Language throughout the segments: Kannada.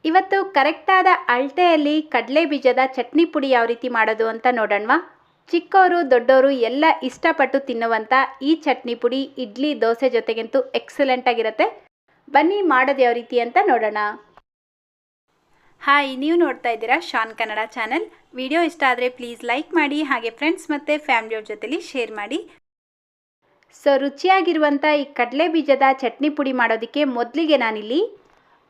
ಇವತ್ತು ಕರೆಕ್ಟಾದ ಅಳತೆಯಲ್ಲಿ ಕಡಲೆ ಬೀಜದ ಚಟ್ನಿ ಪುಡಿ ಯಾವ ರೀತಿ ಮಾಡೋದು ಅಂತ ನೋಡೋಣವಾ. ಚಿಕ್ಕವರು ದೊಡ್ಡವರು ಎಲ್ಲ ಇಷ್ಟಪಟ್ಟು ತಿನ್ನುವಂಥ ಈ ಚಟ್ನಿ ಪುಡಿ ಇಡ್ಲಿ ದೋಸೆ ಜೊತೆಗಂತೂ ಎಕ್ಸಲೆಂಟ್ ಆಗಿರುತ್ತೆ. ಬನ್ನಿ ಮಾಡೋದು ಯಾವ ರೀತಿ ಅಂತ ನೋಡೋಣ. ಹಾಯ್, ನೀವು ನೋಡ್ತಾ ಇದ್ದೀರಾ ಶಾನ್ ಕನ್ನಡ ಚಾನೆಲ್. ವಿಡಿಯೋ ಇಷ್ಟ ಆದರೆ ಪ್ಲೀಸ್ ಲೈಕ್ ಮಾಡಿ, ಹಾಗೆ ಫ್ರೆಂಡ್ಸ್ ಮತ್ತು ಫ್ಯಾಮಿಲಿಯವ್ರ ಜೊತೆಲಿ ಶೇರ್ ಮಾಡಿ. ಸೊ ರುಚಿಯಾಗಿರುವಂಥ ಈ ಕಡಲೆ ಬೀಜದ ಚಟ್ನಿ ಪುಡಿ ಮಾಡೋದಕ್ಕೆ ಮೊದಲಿಗೆ ನಾನಿಲ್ಲಿ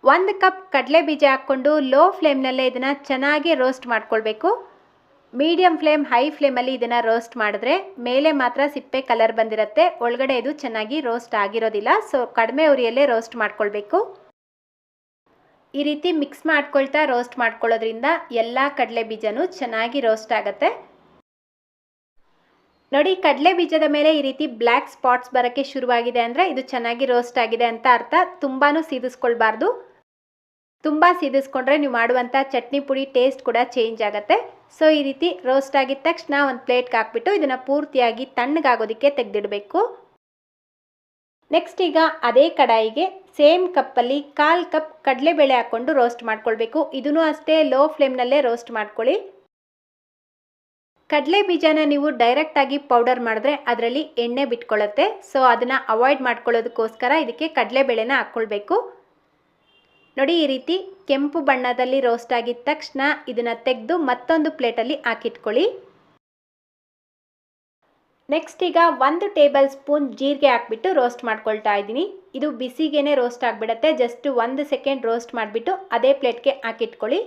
1 ಕಪ್ ಕಡಲೆ ಬೀಜ ಹಾಕ್ಕೊಂಡು ಲೋ ಫ್ಲೇಮ್ನಲ್ಲೇ ಇದನ್ನು ಚೆನ್ನಾಗಿ ರೋಸ್ಟ್ ಮಾಡ್ಕೊಳ್ಬೇಕು. ಮೀಡಿಯಮ್ ಫ್ಲೇಮ್ ಹೈ ಫ್ಲೇಮಲ್ಲಿ ಇದನ್ನು ರೋಸ್ಟ್ ಮಾಡಿದ್ರೆ ಮೇಲೆ ಮಾತ್ರ ಸಿಪ್ಪೆ ಕಲರ್ ಬಂದಿರುತ್ತೆ, ಒಳಗಡೆ ಇದು ಚೆನ್ನಾಗಿ ರೋಸ್ಟ್ ಆಗಿರೋದಿಲ್ಲ. ಸೊ ಕಡಿಮೆ ಉರಿಯಲ್ಲೇ ರೋಸ್ಟ್ ಮಾಡ್ಕೊಳ್ಬೇಕು. ಈ ರೀತಿ ಮಿಕ್ಸ್ ಮಾಡ್ಕೊಳ್ತಾ ರೋಸ್ಟ್ ಮಾಡ್ಕೊಳ್ಳೋದ್ರಿಂದ ಎಲ್ಲ ಕಡಲೆ ಬೀಜನೂ ಚೆನ್ನಾಗಿ ರೋಸ್ಟ್ ಆಗುತ್ತೆ. ನೋಡಿ, ಕಡಲೆ ಬೀಜದ ಮೇಲೆ ಈ ರೀತಿ ಬ್ಲ್ಯಾಕ್ ಸ್ಪಾಟ್ಸ್ ಬರೋಕ್ಕೆ ಶುರುವಾಗಿದೆ ಅಂದರೆ ಇದು ಚೆನ್ನಾಗಿ ರೋಸ್ಟ್ ಆಗಿದೆ ಅಂತ ಅರ್ಥ. ತುಂಬಾ ಸೀದಿಸ್ಕೊಳ್ಬಾರ್ದು. ತುಂಬ ಸೀದಿಸ್ಕೊಂಡ್ರೆ ನೀವು ಮಾಡುವಂಥ ಚಟ್ನಿ ಪುಡಿ ಟೇಸ್ಟ್ ಕೂಡ ಚೇಂಜ್ ಆಗುತ್ತೆ. ಸೊ ಈ ರೀತಿ ರೋಸ್ಟ್ ಆಗಿದ ತಕ್ಷಣ ಒಂದು ಪ್ಲೇಟ್ಗೆ ಹಾಕ್ಬಿಟ್ಟು ಇದನ್ನು ಪೂರ್ತಿಯಾಗಿ ತಣ್ಣಗಾಗೋದಕ್ಕೆ ತೆಗೆದಿಡಬೇಕು. ನೆಕ್ಸ್ಟ್ ಈಗ ಅದೇ ಕಡಾಯಿಗೆ ಸೇಮ್ ಕಪ್ಪಲ್ಲಿ 1/4 ಕಪ್ ಕಡಲೆಬೇಳೆ ಹಾಕ್ಕೊಂಡು ರೋಸ್ಟ್ ಮಾಡ್ಕೊಳ್ಬೇಕು. ಇದನ್ನು ಅಷ್ಟೇ ಲೋ ಫ್ಲೇಮ್ನಲ್ಲೇ ರೋಸ್ಟ್ ಮಾಡ್ಕೊಳ್ಳಿ. ಕಡಲೆ ಬೀಜನ ನೀವು ಡೈರೆಕ್ಟಾಗಿ ಪೌಡರ್ ಮಾಡಿದ್ರೆ ಅದರಲ್ಲಿ ಎಣ್ಣೆ ಬಿಟ್ಕೊಳ್ಳುತ್ತೆ. ಸೊ ಅದನ್ನು ಅವಾಯ್ಡ್ ಮಾಡ್ಕೊಳ್ಳೋದಕ್ಕೋಸ್ಕರ ಇದಕ್ಕೆ ಕಡಲೆಬೇಳೆನ ಹಾಕ್ಕೊಳ್ಬೇಕು. ನೋಡಿ, ಈ ರೀತಿ ಕೆಂಪು ಬಣ್ಣದಲ್ಲಿ ರೋಸ್ಟ್ ಆಗಿದ ತಕ್ಷಣ ಇದನ್ನು ತೆಗೆದು ಮತ್ತೊಂದು ಪ್ಲೇಟಲ್ಲಿ ಹಾಕಿಟ್ಕೊಳ್ಳಿ. ನೆಕ್ಸ್ಟ್ ಈಗ 1 ಟೇಬಲ್ ಸ್ಪೂನ್ ಜೀರಿಗೆ ಹಾಕ್ಬಿಟ್ಟು ರೋಸ್ಟ್ ಮಾಡ್ಕೊಳ್ತಾ ಇದ್ದೀನಿ. ಇದು ಬಿಸಿಗೇನೆ ರೋಸ್ಟ್ ಆಗಿಬಿಡುತ್ತೆ. ಜಸ್ಟ್ 1 ಸೆಕೆಂಡ್ ರೋಸ್ಟ್ ಮಾಡಿಬಿಟ್ಟು ಅದೇ ಪ್ಲೇಟ್ಗೆ ಹಾಕಿಟ್ಕೊಳ್ಳಿ.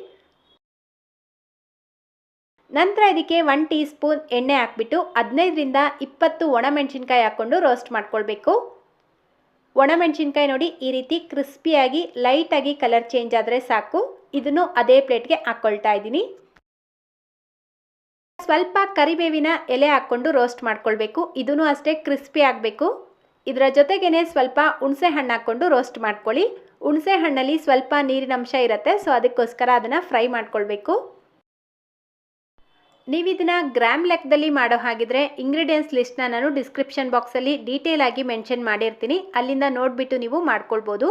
ನಂತರ ಇದಕ್ಕೆ 1 ಟೀ ಸ್ಪೂನ್ ಎಣ್ಣೆ ಹಾಕ್ಬಿಟ್ಟು 15ರಿಂದ 20 ಒಣಮೆಣಸಿನ್ಕಾಯಿ ಹಾಕ್ಕೊಂಡು ರೋಸ್ಟ್ ಮಾಡ್ಕೊಳ್ಬೇಕು. ಒಣಮೆಣಸಿನ್ಕಾಯಿ ನೋಡಿ ಈ ರೀತಿ ಕ್ರಿಸ್ಪಿಯಾಗಿ ಲೈಟಾಗಿ ಕಲರ್ ಚೇಂಜ್ ಆದರೆ ಸಾಕು. ಇದನ್ನು ಅದೇ ಪ್ಲೇಟ್ಗೆ ಹಾಕ್ಕೊಳ್ತಾ ಇದ್ದೀನಿ. ಸ್ವಲ್ಪ ಕರಿಬೇವಿನ ಎಲೆ ಹಾಕ್ಕೊಂಡು ರೋಸ್ಟ್ ಮಾಡ್ಕೊಳ್ಬೇಕು. ಇದನ್ನು ಅಷ್ಟೇ ಕ್ರಿಸ್ಪಿ ಆಗಬೇಕು. ಇದರ ಜೊತೆಗೇ ಸ್ವಲ್ಪ ಹುಣಸೆ ಹಣ್ಣು ಹಾಕ್ಕೊಂಡು ರೋಸ್ಟ್ ಮಾಡ್ಕೊಳ್ಳಿ. ಹುಣಸೆ ಹಣ್ಣಲ್ಲಿ ಸ್ವಲ್ಪ ನೀರಿನಂಶ ಇರುತ್ತೆ, ಸೊ ಅದಕ್ಕೋಸ್ಕರ ಅದನ್ನು ಫ್ರೈ ಮಾಡ್ಕೊಳ್ಬೇಕು. ನೀವು ಇದನ್ನು ಗ್ರಾಮ್ ಲೆಕ್ಕದಲ್ಲಿ ಮಾಡೋ ಹಾಗಿದ್ರೆ ಇಂಗ್ರೀಡಿಯೆಂಟ್ಸ್ ಲಿಸ್ಟ್ನ ನಾನು ಡಿಸ್ಕ್ರಿಪ್ಷನ್ ಬಾಕ್ಸಲ್ಲಿ ಡೀಟೇಲ್ ಆಗಿ ಮೆನ್ಷನ್ ಮಾಡಿರ್ತೀನಿ, ಅಲ್ಲಿಂದ ನೋಡಿಬಿಟ್ಟು ನೀವು ಮಾಡ್ಕೊಳ್ಬೋದು.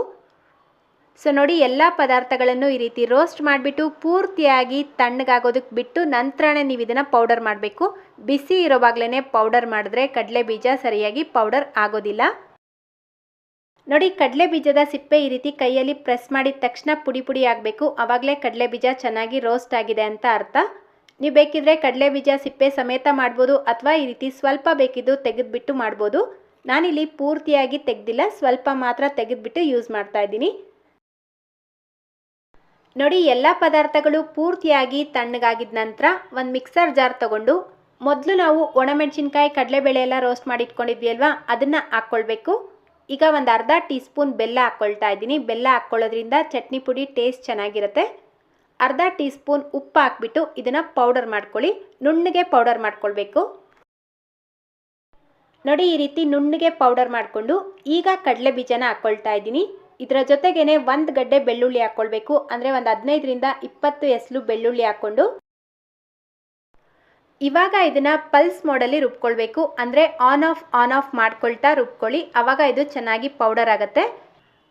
ಸೊ ನೋಡಿ, ಎಲ್ಲ ಪದಾರ್ಥಗಳನ್ನು ಈ ರೀತಿ ರೋಸ್ಟ್ ಮಾಡಿಬಿಟ್ಟು ಪೂರ್ತಿಯಾಗಿ ತಣ್ಣಗಾಗೋದಕ್ಕೆ ಬಿಟ್ಟು ನಂತರನೇ ನೀವು ಇದನ್ನು ಪೌಡರ್ ಮಾಡಬೇಕು. ಬಿಸಿ ಇರೋವಾಗಲೇ ಪೌಡರ್ ಮಾಡಿದ್ರೆ ಕಡಲೆ ಬೀಜ ಸರಿಯಾಗಿ ಪೌಡರ್ ಆಗೋದಿಲ್ಲ. ನೋಡಿ, ಕಡಲೆ ಬೀಜದ ಸಿಪ್ಪೆ ಈ ರೀತಿ ಕೈಯಲ್ಲಿ ಪ್ರೆಸ್ ಮಾಡಿದ ತಕ್ಷಣ ಪುಡಿ ಪುಡಿ ಆಗಬೇಕು. ಆವಾಗಲೇ ಕಡಲೆ ಬೀಜ ಚೆನ್ನಾಗಿ ರೋಸ್ಟ್ ಆಗಿದೆ ಅಂತ ಅರ್ಥ. ನೀವು ಬೇಕಿದ್ರೆ ಕಡಲೆ ಬೀಜ ಸಿಪ್ಪೆ ಸಮೇತ ಮಾಡ್ಬೋದು, ಅಥವಾ ಈ ರೀತಿ ಸ್ವಲ್ಪ ಬೇಕಿದ್ದು ತೆಗೆದುಬಿಟ್ಟು ಮಾಡ್ಬೋದು. ನಾನಿಲ್ಲಿ ಪೂರ್ತಿಯಾಗಿ ತೆಗೆದಿಲ್ಲ, ಸ್ವಲ್ಪ ಮಾತ್ರ ತೆಗೆದುಬಿಟ್ಟು ಯೂಸ್ ಮಾಡ್ತಾ ಇದ್ದೀನಿ. ನೋಡಿ, ಎಲ್ಲ ಪದಾರ್ಥಗಳು ಪೂರ್ತಿಯಾಗಿ ತಣ್ಣಗಾಗಿದ ನಂತರ ಒಂದು ಮಿಕ್ಸರ್ ಜಾರ್ ತಗೊಂಡು ಮೊದಲು ನಾವು ಒಣಮೆಣಸಿನ್ಕಾಯಿ ಕಡಲೆಬೇಳೆ ಎಲ್ಲ ರೋಸ್ಟ್ ಮಾಡಿ ಇಟ್ಕೊಂಡಿದ್ವಿ ಅಲ್ವಾ, ಅದನ್ನು ಹಾಕ್ಕೊಳ್ಬೇಕು. ಈಗ ಒಂದು ಅರ್ಧ ಟೀ ಸ್ಪೂನ್ ಬೆಲ್ಲ ಹಾಕ್ಕೊಳ್ತಾ ಇದ್ದೀನಿ. ಬೆಲ್ಲ ಹಾಕ್ಕೊಳ್ಳೋದ್ರಿಂದ ಚಟ್ನಿ ಪುಡಿ ಟೇಸ್ಟ್ ಚೆನ್ನಾಗಿರುತ್ತೆ. ಅರ್ಧ ಟೀ ಸ್ಪೂನ್ ಉಪ್ಪು ಹಾಕ್ಬಿಟ್ಟು ಇದನ್ನು ಪೌಡರ್ ಮಾಡ್ಕೊಳ್ಳಿ. ನುಣ್ಣಗೆ ಪೌಡರ್ ಮಾಡ್ಕೊಳ್ಬೇಕು. ನೋಡಿ, ಈ ರೀತಿ ನುಣ್ಣಗೆ ಪೌಡರ್ ಮಾಡಿಕೊಂಡು ಈಗ ಕಡಲೆ ಬೀಜನ ಹಾಕ್ಕೊಳ್ತಾ ಇದ್ದೀನಿ. ಇದರ ಜೊತೆಗೇ 1 ಗಡ್ಡೆ ಬೆಳ್ಳುಳ್ಳಿ ಹಾಕ್ಕೊಳ್ಬೇಕು. ಅಂದರೆ ಒಂದು 15ರಿಂದ 20 ಎಸಳು ಬೆಳ್ಳುಳ್ಳಿ ಹಾಕ್ಕೊಂಡು ಇವಾಗ ಇದನ್ನು ಪಲ್ಸ್ ಮೋಡಲ್ಲಿ ರುಬ್ಕೊಳ್ಬೇಕು. ಅಂದರೆ ಆನ್ ಆಫ್ ಮಾಡ್ಕೊಳ್ತಾ ರುಬ್ಕೊಳ್ಳಿ. ಆವಾಗ ಇದು ಚೆನ್ನಾಗಿ ಪೌಡರ್ ಆಗುತ್ತೆ.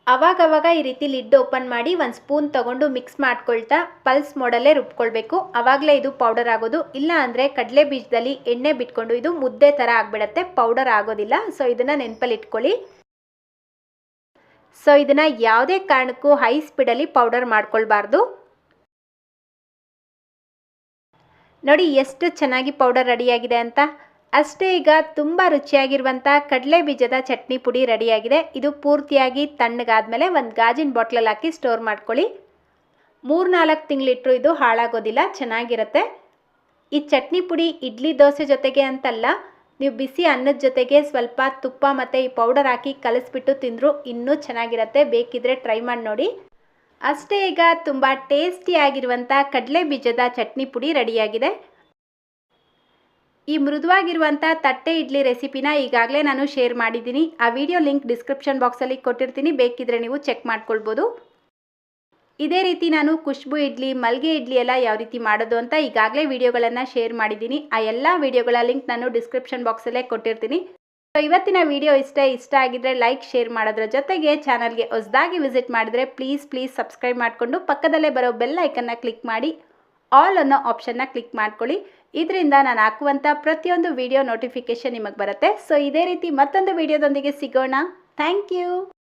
ಅವಾಗವಾಗ ಈ ರೀತಿ ಲಿಡ್ ಓಪನ್ ಮಾಡಿ 1 ಸ್ಪೂನ್ ತೊಗೊಂಡು ಮಿಕ್ಸ್ ಮಾಡ್ಕೊಳ್ತಾ ಪಲ್ಸ್ ಮೋಡಲ್ಲೇ ರುಬ್ಕೊಳ್ಬೇಕು. ಆವಾಗಲೇ ಇದು ಪೌಡರ್ ಆಗೋದು. ಇಲ್ಲ ಅಂದರೆ ಕಡಲೆ ಬೀಜದಲ್ಲಿ ಎಣ್ಣೆ ಬಿಟ್ಕೊಂಡು ಇದು ಮುದ್ದೆ ಥರ ಆಗಿಬಿಡುತ್ತೆ, ಪೌಡರ್ ಆಗೋದಿಲ್ಲ. ಸೊ ಇದನ್ನು ನೆನಪಲ್ಲಿ ಇಟ್ಕೊಳ್ಳಿ. ಸೊ ಇದನ್ನು ಯಾವುದೇ ಕಾರಣಕ್ಕೂ ಹೈ ಸ್ಪೀಡಲ್ಲಿ ಪೌಡರ್ ಮಾಡ್ಕೊಳ್ಬಾರ್ದು. ನೋಡಿ ಎಷ್ಟು ಚೆನ್ನಾಗಿ ಪೌಡರ್ ರೆಡಿಯಾಗಿದೆ ಅಂತ. ಅಷ್ಟೇ, ಈಗ ತುಂಬ ರುಚಿಯಾಗಿರುವಂಥ ಕಡಲೆ ಬೀಜದ ಚಟ್ನಿ ಪುಡಿ ರೆಡಿಯಾಗಿದೆ. ಇದು ಪೂರ್ತಿಯಾಗಿ ತಣ್ಣಗಾದ್ಮೇಲೆ ಒಂದು ಗಾಜಿನ ಬಾಟ್ಲಲ್ಲಿ ಹಾಕಿ ಸ್ಟೋರ್ ಮಾಡ್ಕೊಳ್ಳಿ. 3-4 ತಿಂಗಳಿಟ್ಟರು ಇದು ಹಾಳಾಗೋದಿಲ್ಲ, ಚೆನ್ನಾಗಿರುತ್ತೆ. ಈ ಚಟ್ನಿ ಪುಡಿ ಇಡ್ಲಿ ದೋಸೆ ಜೊತೆಗೆ ಅಂತಲ್ಲ, ನೀವು ಬಿಸಿ ಅನ್ನದ ಜೊತೆಗೆ ಸ್ವಲ್ಪ ತುಪ್ಪ ಮತ್ತು ಈ ಪೌಡರ್ ಹಾಕಿ ಕಲಿಸ್ಬಿಟ್ಟು ತಿಂದರೂ ಇನ್ನೂ ಚೆನ್ನಾಗಿರುತ್ತೆ. ಬೇಕಿದ್ರೆ ಟ್ರೈ ಮಾಡಿ ನೋಡಿ. ಅಷ್ಟೇ, ಈಗ ತುಂಬ ಟೇಸ್ಟಿಯಾಗಿರುವಂಥ ಕಡಲೆ ಬೀಜದ ಚಟ್ನಿ ಪುಡಿ ರೆಡಿಯಾಗಿದೆ. ಈ ಮೃದುವಾಗಿರುವಂಥ ತಟ್ಟೆ ಇಡ್ಲಿ ರೆಸಿಪಿನ ಈಗಾಗಲೇ ನಾನು ಶೇರ್ ಮಾಡಿದ್ದೀನಿ. ಆ ವಿಡಿಯೋ ಲಿಂಕ್ ಡಿಸ್ಕ್ರಿಪ್ಷನ್ ಬಾಕ್ಸಲ್ಲಿ ಕೊಟ್ಟಿರ್ತೀನಿ, ಬೇಕಿದ್ರೆ ನೀವು ಚೆಕ್ ಮಾಡ್ಕೊಳ್ಬೋದು. ಇದೇ ರೀತಿ ನಾನು ಖುಷ್ಬು ಇಡ್ಲಿ, ಮಲ್ಗೆ ಇಡ್ಲಿ ಎಲ್ಲ ಯಾವ ರೀತಿ ಮಾಡೋದು ಅಂತ ಈಗಾಗಲೇ ವಿಡಿಯೋಗಳನ್ನು ಶೇರ್ ಮಾಡಿದ್ದೀನಿ. ಆ ಎಲ್ಲ ವಿಡಿಯೋಗಳ ಲಿಂಕ್ ನಾನು ಡಿಸ್ಕ್ರಿಪ್ಷನ್ ಬಾಕ್ಸಲ್ಲೇ ಕೊಟ್ಟಿರ್ತೀನಿ. ಸೊ ಇವತ್ತಿನ ವಿಡಿಯೋ ಇಷ್ಟ ಆಗಿದ್ರೆ ಲೈಕ್ ಶೇರ್ ಮಾಡೋದ್ರ ಜೊತೆಗೆ ಚಾನಲ್ಗೆ ಹೊಸದಾಗಿ ವಿಸಿಟ್ ಮಾಡಿದ್ರೆ ಪ್ಲೀಸ್ ಸಬ್ಸ್ಕ್ರೈಬ್ ಮಾಡಿಕೊಂಡು ಪಕ್ಕದಲ್ಲೇ ಬರೋ ಬೆಲ್ ಐಕನ್ನ ಕ್ಲಿಕ್ ಮಾಡಿ ಆಲ್ ಅನ್ನೋ ಆಪ್ಷನ್ನ ಕ್ಲಿಕ್ ಮಾಡ್ಕೊಳ್ಳಿ. ಇದರಿಂದ ನಾನು ಹಾಕುವಂಥ ಪ್ರತಿಯೊಂದು ವಿಡಿಯೋ ನೋಟಿಫಿಕೇಷನ್ ನಿಮಗೆ ಬರುತ್ತೆ. ಸೊ ಇದೇ ರೀತಿ ಮತ್ತೊಂದು ವಿಡಿಯೋದೊಂದಿಗೆ ಸಿಗೋಣ. Thank you.